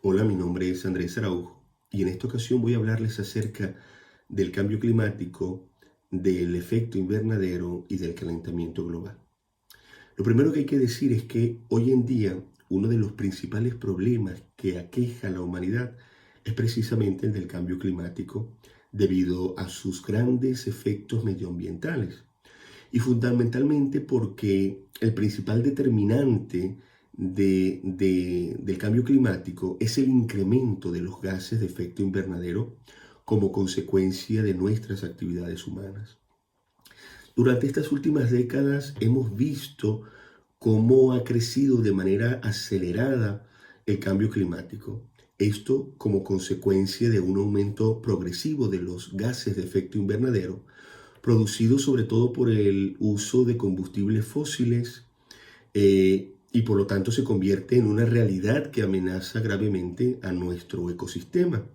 Hola, mi nombre es Andrés Araujo y en esta ocasión voy a hablarles acerca del cambio climático, del efecto invernadero y del calentamiento global. Lo primero que hay que decir es que hoy en día uno de los principales problemas que aqueja a la humanidad es precisamente el del cambio climático debido a sus grandes efectos medioambientales y fundamentalmente porque el principal determinante del cambio climático es el incremento de los gases de efecto invernadero como consecuencia de nuestras actividades humanas. Durante estas últimas décadas hemos visto cómo ha crecido de manera acelerada el cambio climático. Esto como consecuencia de un aumento progresivo de los gases de efecto invernadero, producido sobre todo por el uso de combustibles fósiles y por lo tanto se convierte en una realidad que amenaza gravemente a nuestro ecosistema.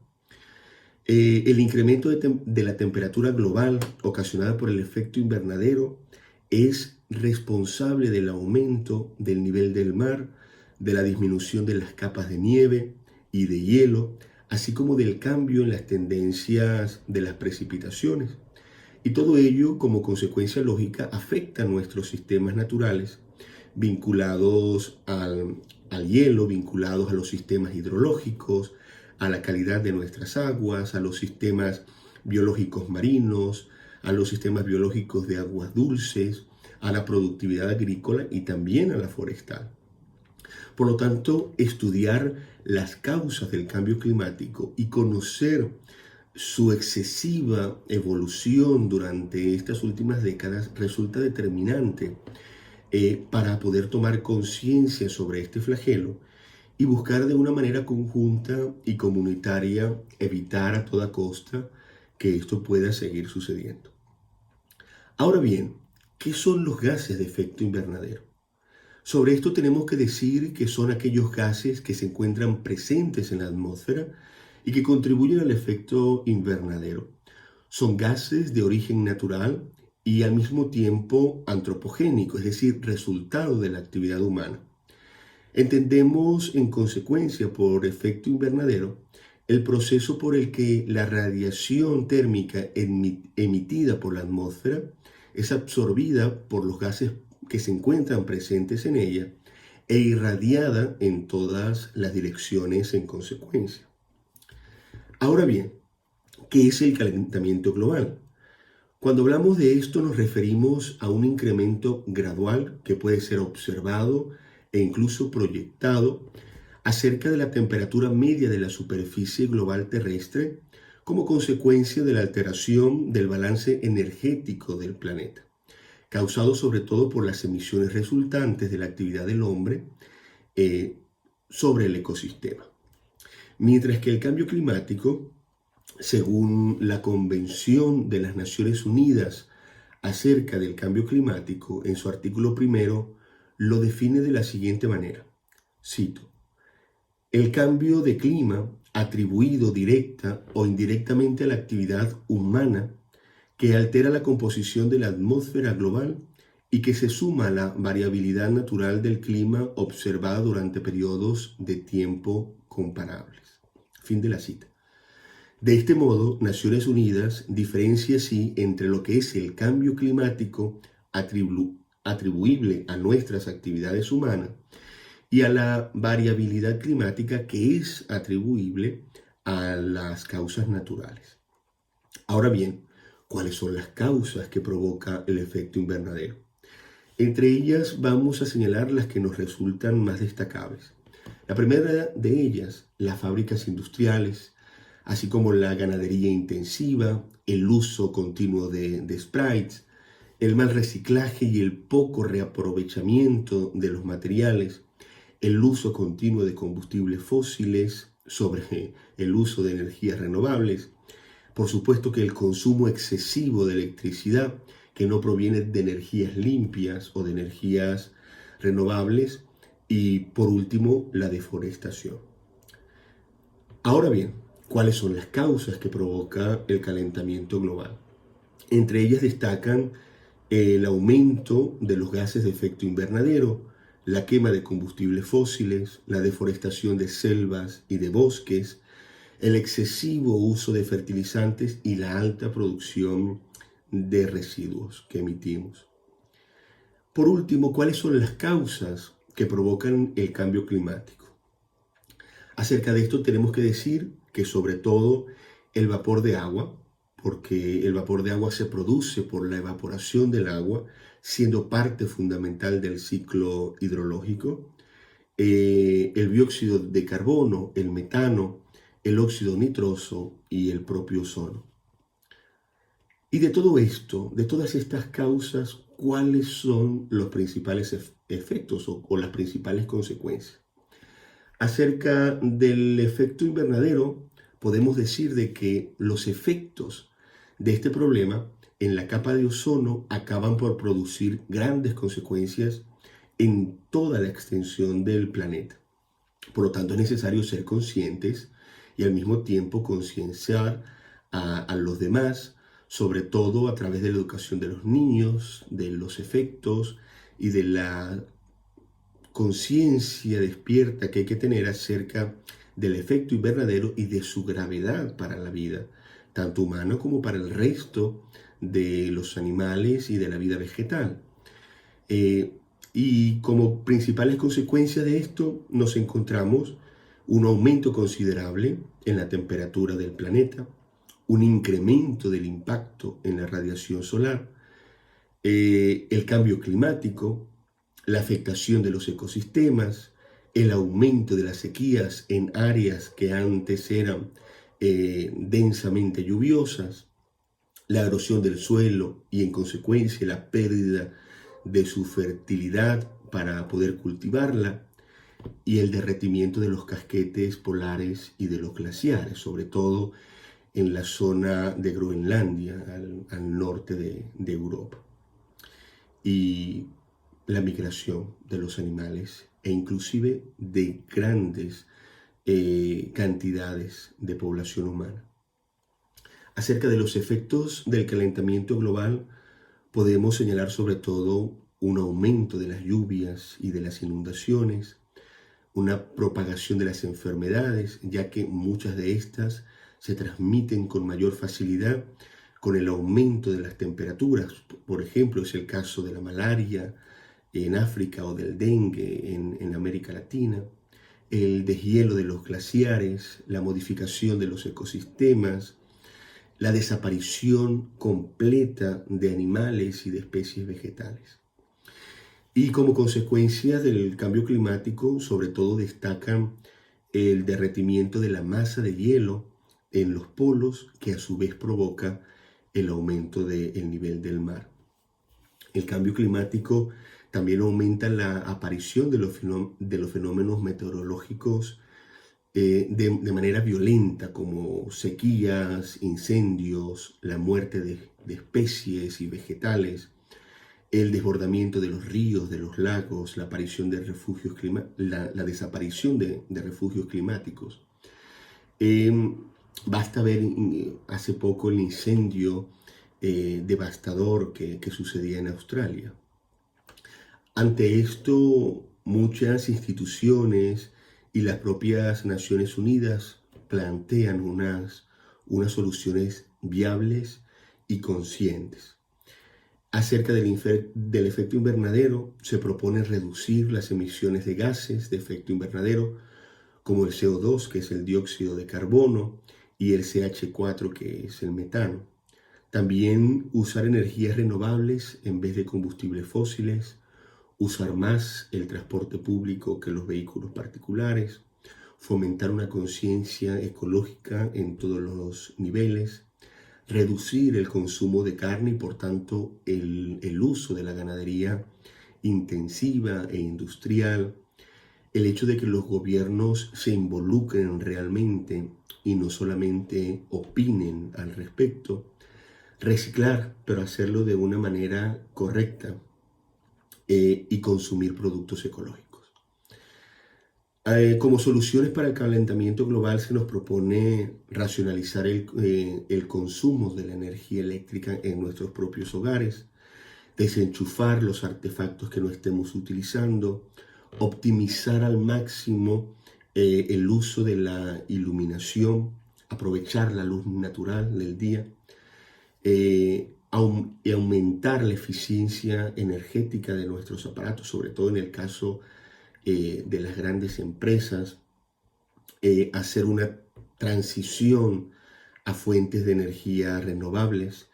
El incremento de la temperatura global ocasionada por el efecto invernadero es responsable del aumento del nivel del mar, de la disminución de las capas de nieve y de hielo, así como del cambio en las tendencias de las precipitaciones. Y todo ello, como consecuencia lógica, afecta a nuestros sistemas naturales vinculados al hielo, vinculados a los sistemas hidrológicos, a la calidad de nuestras aguas, a los sistemas biológicos marinos, a los sistemas biológicos de aguas dulces, a la productividad agrícola y también a la forestal. Por lo tanto, estudiar las causas del cambio climático y conocer su excesiva evolución durante estas últimas décadas resulta determinante para poder tomar conciencia sobre este flagelo y buscar de una manera conjunta y comunitaria evitar a toda costa que esto pueda seguir sucediendo. Ahora bien, ¿qué son los gases de efecto invernadero? Sobre esto tenemos que decir que son aquellos gases que se encuentran presentes en la atmósfera y que contribuyen al efecto invernadero. Son gases de origen natural y al mismo tiempo antropogénico, es decir, resultado de la actividad humana. Entendemos en consecuencia por efecto invernadero el proceso por el que la radiación térmica emitida por la atmósfera es absorbida por los gases que se encuentran presentes en ella e irradiada en todas las direcciones en consecuencia. Ahora bien, ¿qué es el calentamiento global? Cuando hablamos de esto nos referimos a un incremento gradual que puede ser observado e incluso proyectado acerca de la temperatura media de la superficie global terrestre como consecuencia de la alteración del balance energético del planeta, causado sobre todo por las emisiones resultantes de la actividad del hombre eh, sobre el ecosistema. Mientras que el cambio climático, según la Convención de las Naciones Unidas acerca del cambio climático, en su artículo primero, lo define de la siguiente manera. Cito: el cambio de clima atribuido directa o indirectamente a la actividad humana que altera la composición de la atmósfera global y que se suma a la variabilidad natural del clima observada durante periodos de tiempo comparables. Fin de la cita. De este modo, Naciones Unidas diferencia así entre lo que es el cambio climático atribuible a nuestras actividades humanas y a la variabilidad climática que es atribuible a las causas naturales. Ahora bien, ¿cuáles son las causas que provoca el efecto invernadero? Entre ellas vamos a señalar las que nos resultan más destacables. La primera de ellas, las fábricas industriales, así como la ganadería intensiva, el uso continuo de sprites, el mal reciclaje y el poco reaprovechamiento de los materiales, el uso continuo de combustibles fósiles sobre el uso de energías renovables, por supuesto que el consumo excesivo de electricidad que no proviene de energías limpias o de energías renovables y por último la deforestación. Ahora bien, ¿cuáles son las causas que provoca el calentamiento global? Entre ellas destacan el aumento de los gases de efecto invernadero, la quema de combustibles fósiles, la deforestación de selvas y de bosques, el excesivo uso de fertilizantes y la alta producción de residuos que emitimos. Por último, ¿cuáles son las causas que provocan el cambio climático? Acerca de esto tenemos que decir que sobre todo el vapor de agua, porque el vapor de agua se produce por la evaporación del agua, siendo parte fundamental del ciclo hidrológico, el dióxido de carbono, el metano, el óxido nitroso y el propio ozono. Y de todo esto, de todas estas causas, ¿cuáles son los principales efectos o las principales consecuencias? Acerca del efecto invernadero, podemos decir de que los efectos de este problema en la capa de ozono acaban por producir grandes consecuencias en toda la extensión del planeta. Por lo tanto, es necesario ser conscientes y al mismo tiempo concienciar a los demás, sobre todo a través de la educación de los niños, de los efectos y de la conciencia despierta que hay que tener acerca del efecto invernadero y de su gravedad para la vida, tanto humana como para el resto de los animales y de la vida vegetal. Y como principales consecuencias de esto nos encontramos un aumento considerable en la temperatura del planeta, un incremento del impacto en la radiación solar, el cambio climático, la afectación de los ecosistemas, el aumento de las sequías en áreas que antes eran densamente lluviosas, la erosión del suelo y en consecuencia la pérdida de su fertilidad para poder cultivarla, y el derretimiento de los casquetes polares y de los glaciares, sobre todo en la zona de Groenlandia, al norte de Europa. Y la migración de los animales e inclusive de grandes cantidades de población humana. Acerca de los efectos del calentamiento global, podemos señalar sobre todo un aumento de las lluvias y de las inundaciones, una propagación de las enfermedades, ya que muchas de estas se transmiten con mayor facilidad con el aumento de las temperaturas. Por ejemplo, es el caso de la malaria en África o del dengue en América Latina, el deshielo de los glaciares, la modificación de los ecosistemas, la desaparición completa de animales y de especies vegetales. Y como consecuencia del cambio climático, sobre todo destacan el derretimiento de la masa de hielo en los polos, que a su vez provoca el aumento del nivel del mar. El cambio climático también aumenta la aparición de los fenómenos meteorológicos de manera violenta, como sequías, incendios, la muerte de especies y vegetales, el desbordamiento de los ríos, de los lagos, la aparición de refugios la desaparición de refugios climáticos. Basta ver hace poco el incendio devastador que sucedía en Australia. Ante esto, muchas instituciones y las propias Naciones Unidas plantean unas soluciones viables y conscientes. Acerca del efecto invernadero, se propone reducir las emisiones de gases de efecto invernadero, como el CO2, que es el dióxido de carbono, y el CH4, que es el metano. También usar energías renovables en vez de combustibles fósiles, usar más el transporte público que los vehículos particulares, fomentar una conciencia ecológica en todos los niveles, reducir el consumo de carne y por tanto el uso de la ganadería intensiva e industrial, el hecho de que los gobiernos se involucren realmente y no solamente opinen al respecto, reciclar, pero hacerlo de una manera correcta y consumir productos ecológicos. Como soluciones para el calentamiento global se nos propone racionalizar el consumo de la energía eléctrica en nuestros propios hogares, desenchufar los artefactos que no estemos utilizando, optimizar al máximo el uso de la iluminación, aprovechar la luz natural del día, y aumentar la eficiencia energética de nuestros aparatos, sobre todo en el caso de las grandes empresas, hacer una transición a fuentes de energía renovables,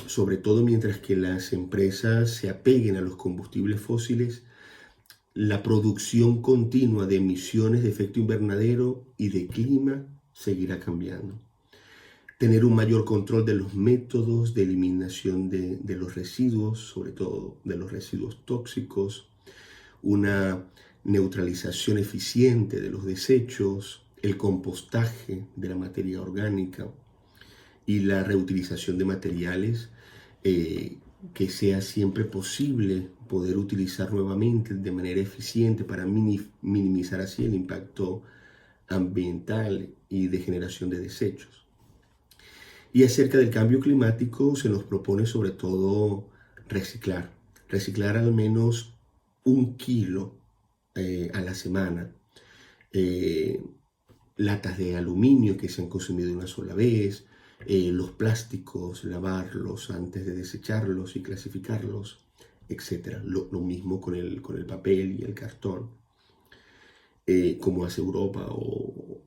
sobre todo mientras que las empresas se apeguen a los combustibles fósiles. La producción continua de emisiones de efecto invernadero y de clima seguirá cambiando. Tener un mayor control de los métodos de eliminación de los residuos, sobre todo de los residuos tóxicos, una neutralización eficiente de los desechos, el compostaje de la materia orgánica y la reutilización de materiales, que sea siempre posible poder utilizar nuevamente de manera eficiente para minimizar así el impacto ambiental y de generación de desechos. Y acerca del cambio climático se nos propone sobre todo reciclar al menos 1 kilo a la semana, latas de aluminio que se han consumido una sola vez, los plásticos, lavarlos antes de desecharlos y clasificarlos, etc. Lo mismo con el papel y el cartón, como hace Europa o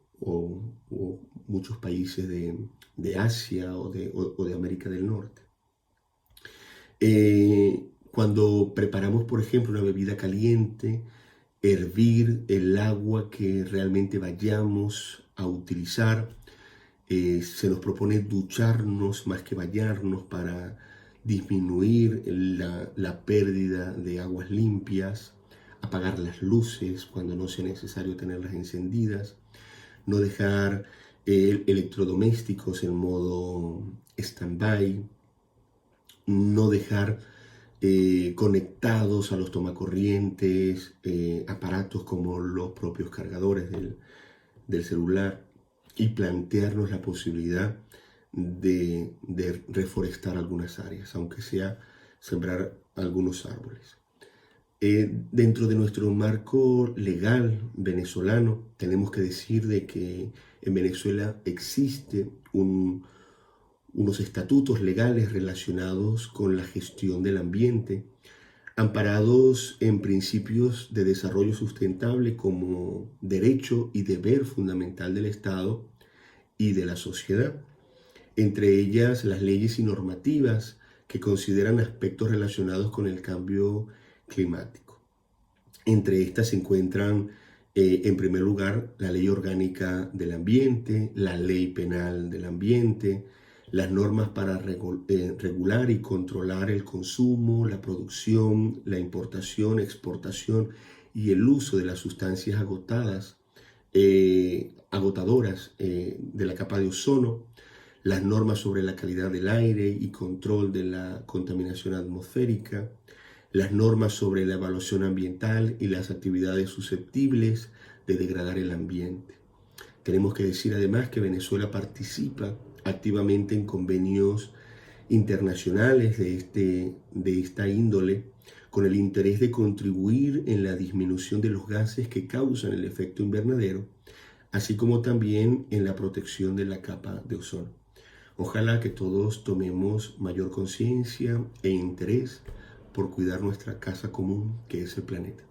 muchos países de Asia o de América del Norte. Cuando preparamos, por ejemplo, una bebida caliente, hervir el agua que realmente vayamos a utilizar. Se nos propone ducharnos más que bañarnos para disminuir la pérdida de aguas limpias, apagar las luces cuando no sea necesario tenerlas encendidas, no dejar electrodomésticos en modo stand-by, no dejar conectados a los tomacorrientes, aparatos como los propios cargadores del celular, y plantearnos la posibilidad de reforestar algunas áreas, aunque sea sembrar algunos árboles. Dentro de nuestro marco legal venezolano, tenemos que decir de que en Venezuela existe unos estatutos legales relacionados con la gestión del ambiente, amparados en principios de desarrollo sustentable como derecho y deber fundamental del Estado y de la sociedad, entre ellas las leyes y normativas que consideran aspectos relacionados con el cambio climático. Entre estas se encuentran, en primer lugar, la Ley Orgánica del Ambiente, la Ley Penal del Ambiente, las normas para regular y controlar el consumo, la producción, la importación, exportación y el uso de las sustancias agotadoras de la capa de ozono, las normas sobre la calidad del aire y control de la contaminación atmosférica, las normas sobre la evaluación ambiental y las actividades susceptibles de degradar el ambiente. Tenemos que decir además que Venezuela participa activamente en convenios internacionales de esta índole, con el interés de contribuir en la disminución de los gases que causan el efecto invernadero, así como también en la protección de la capa de ozono. Ojalá que todos tomemos mayor conciencia e interés por cuidar nuestra casa común, que es el planeta.